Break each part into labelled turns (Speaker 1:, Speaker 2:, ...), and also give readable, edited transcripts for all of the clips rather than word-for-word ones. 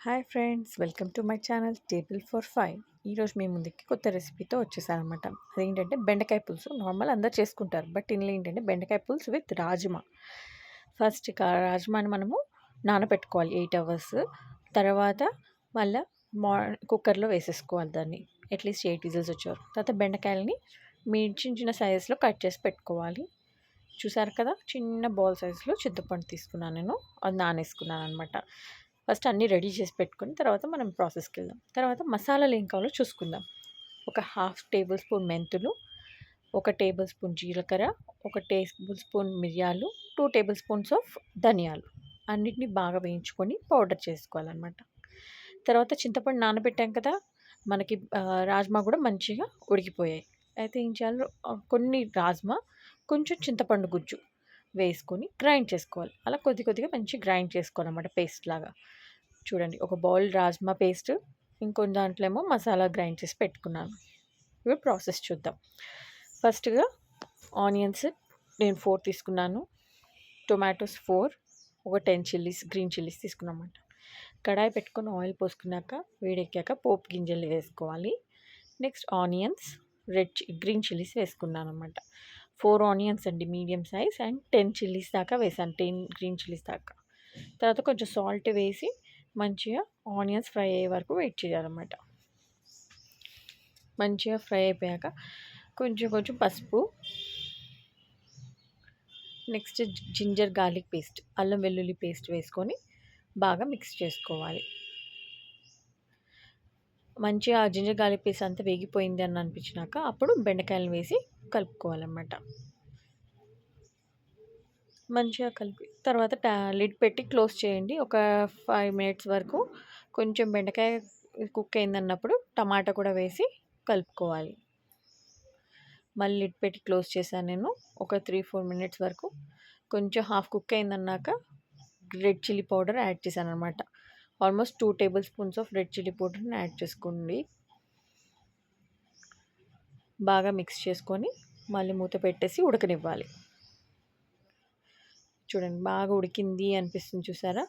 Speaker 1: Hi friends, welcome to my channel table for five. ఈరోజు మీ ముందుకి కొత్త రెసిపీతో వచ్చేసానమాట. అదేంటంటే బెండకాయ పులుసు. నార్మల్ అందరు చేసుకుంటారు, బట్ ఇందులో ఏంటంటే బెండకాయ పులుసు విత్ రాజ్మా. ఫస్ట్ రాజ్మాని మనము నానబెట్టుకోవాలి 8 అవర్స్. తర్వాత మళ్ళీ కుక్కర్లో వేసేసుకోవాలి దాన్ని, అట్లీస్ట్ 8 విజిల్స్ వచ్చారు. తర్వాత బెండకాయలని చిన్న చిన్న సైజెస్లో కట్ చేసి పెట్టుకోవాలి. చూసారు కదా, చిన్న బాల్ సైజులో చింతపండు తీసుకున్నాను నేను, అది నానేసుకున్నాను అనమాట. ఫస్ట్ అన్నీ రెడీ చేసి పెట్టుకుని తర్వాత మనం ప్రాసెస్కి వెళ్దాం. తర్వాత మసాలాలు ఏం కావాలో చూసుకుందాం. ఒక 1/2 టేబుల్ స్పూన్ మెంతులు, 1 టేబుల్ స్పూన్ జీలకర్ర, 1 టేబుల్ స్పూన్ మిరియాలు, 2 టేబుల్ స్పూన్స్ ఆఫ్ ధనియాలు అన్నిటిని బాగా వేయించుకొని పౌడర్ చేసుకోవాలన్నమాట. తర్వాత చింతపండు నానబెట్టాం కదా, మనకి రాజ్మా కూడా మంచిగా ఉడికిపోయాయి. అయితే ఏం చేయాలో, కొన్ని రాజ్మా, కొంచెం చింతపండు గుజ్జు వేసుకొని గ్రైండ్ చేసుకోవాలి. అలా కొద్ది కొద్దిగా మంచి గ్రైండ్ చేసుకోవాలన్నమాట, పేస్ట్ లాగా. చూడండి, ఒక బౌల్ రాజ్మా పేస్ట్, ఇంకొన్ని దాంట్లో ఏమో మసాలా గ్రైండ్ చేసి పెట్టుకున్నాను. ఇప్పుడు ప్రాసెస్ చూద్దాం. ఫస్ట్గా ఆనియన్స్ నేను 4 తీసుకున్నాను, టొమాటోస్ 4, ఒక 10 చిల్లీస్, గ్రీన్ చిల్లీస్ తీసుకున్నామాట. కడాయి పెట్టుకొని ఆయిల్ పోసుకున్నాక వేడెక్కాక పోపు గింజలు వేసుకోవాలి. నెక్స్ట్ ఆనియన్స్, గ్రీన్ చిల్లీస్ వేసుకున్నాను అనమాట. 4 ఆనియన్స్ అండి, మీడియం సైజ్, అండ్ 10 చిల్లీస్ దాకా వేసాను, 10 గ్రీన్ చిల్లీస్ దాకా. తర్వాత కొంచెం సాల్ట్ వేసి మంచిగా ఆనియన్స్ ఫ్రై అయ్యే వరకు వెయిట్ చేయాలన్నమాట. మంచిగా ఫ్రై అయిపోయాక కొంచెం కొంచెం పసుపు, నెక్స్ట్ జింజర్ గార్లిక్ పేస్ట్, అల్లం వెల్లుల్లి పేస్ట్ వేసుకొని బాగా మిక్స్ చేసుకోవాలి. మంచిగా జింజర్ గార్లిక్ పేస్ట్ అంతా వేగిపోయింది అని అనిపించినాక అప్పుడు బెండకాయలు వేసి కలుపుకోవాలన్నమాట. మంచిగా కలిపి తర్వాత లిడ్ పెట్టి క్లోజ్ చేయండి. ఒక 5 మినిట్స్ వరకు కొంచెం బెండకాయ కుక్ అయిందన్నప్పుడు టమాటా కూడా వేసి కలుపుకోవాలి. మళ్ళీ లిడ్ పెట్టి క్లోజ్ చేశాను నేను. ఒక 3-4 మినిట్స్ వరకు కొంచెం హాఫ్ కుక్ అయిందన్నాక రెడ్ చిల్లీ పౌడర్ యాడ్ చేశాను అనమాట. Almost 2 tablespoons of red chilli పౌడర్ని యాడ్ చేసుకోండి. బాగా మిక్స్ చేసుకొని మళ్ళీ మూత పెట్టేసి ఉడకనివ్వాలి. చూడండి, బాగా ఉడికింది అనిపిస్తుంది, చూసారా?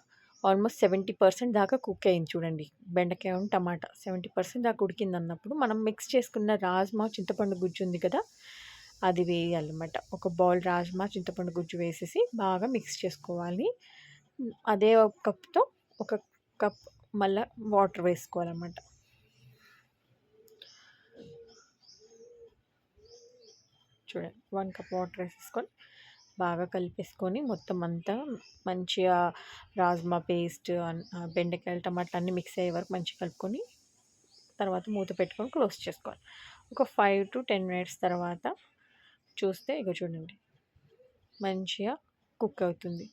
Speaker 1: ఆల్మోస్ట్ 70% దాకా కుక్ అయింది. చూడండి, బెండకాయ టమాటా 70% దాకా ఉడికింది అన్నప్పుడు మనం మిక్స్ చేసుకున్న రాజ్మా చింతపండు గుజ్జు ఉంది కదా, అది వేయాలన్నమాట. ఒక బౌల్ రాజ్మా చింతపండు గుజ్జు వేసేసి బాగా మిక్స్ చేసుకోవాలి. అదే కప్తో ఒక కప్ మళ్ళీ వాటర్ వేసుకోవాలన్నమాట. చూడండి, 1 కప్ వాటర్ వేసేసుకొని బాగా కలిపేసుకొని మొత్తం అంతా మంచిగా రాజ్మా పేస్ట్, బెండకాయలు, టమాటా అన్నీ మిక్స్ అయ్యే వరకు మంచిగా కలుపుకొని తర్వాత మూత పెట్టుకొని క్లోజ్ చేసుకోవాలి. ఒక 5 to 10 మినిట్స్ తర్వాత చూస్తే ఇక చూడండి, మంచిగా కుక్ అవుతుంది.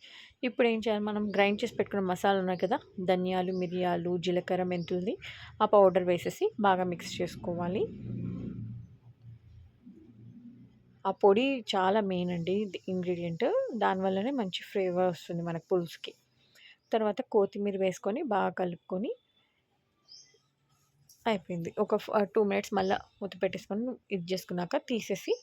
Speaker 1: ఇప్పుడు ఏం చేయాలి, మనం గ్రైండ్ చేసి పెట్టుకున్న మసాలా ఉన్నాయి కదా, ధనియాలు, మిరియాలు, జీలకర్ర, మెంతుల్ది, ఆ పౌడర్ వేసేసి బాగా మిక్స్ చేసుకోవాలి. ఆ పొడి చాలా మెయిన్ అండి, ఇంగ్రీడియంట్. దానివల్లనే మంచి ఫ్లేవర్ వస్తుంది మనకు పులుసుకి. తర్వాత కొత్తిమీర వేసుకొని బాగా కలుపుకొని అయిపోయింది. ఒక 2 మినిట్స్ మళ్ళీ మూత పెట్టేసుకొని ఇది చేసుకున్నాక తీసేసి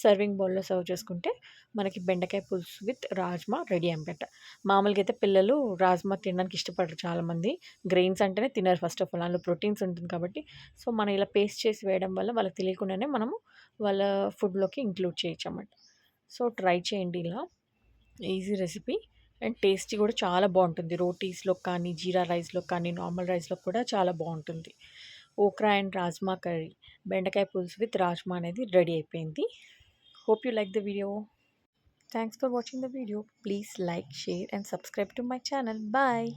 Speaker 1: సర్వింగ్ బౌల్లో సర్వ్ చేసుకుంటే మనకి బెండకాయ పులుసు విత్ రాజ్మా రెడీ అనమాట. మామూలుగా అయితే పిల్లలు రాజ్మా తినడానికి ఇష్టపడరు చాలామంది. గ్రెయిన్స్ అంటేనే తినరు ఫస్ట్ ఆఫ్ ఆల్, అందులో ప్రోటీన్స్ ఉంటుంది కాబట్టి. సో మనం ఇలా పేస్ట్ చేసి వేయడం వల్ల వాళ్ళకి తెలియకుండానే మనము వాళ్ళ ఫుడ్లోకి ఇంక్లూడ్ చేయొచ్చు అన్నమాట. సో ట్రై చేయండి, ఇలా ఈజీ రెసిపీ అండ్ టేస్టీ కూడా చాలా బాగుంటుంది. రోటీస్లో కానీ, జీరా రైస్లో కానీ, నార్మల్ రైస్లో కూడా చాలా బాగుంటుంది. ఓక్రా అండ్ రాజ్మా కర్రీ, బెండకాయ పులుసు విత్ రాజ్మా అనేది రెడీ అయిపోయింది. Hope you like the video. Thanks for watching the video. Please like, share and subscribe to my channel. Bye.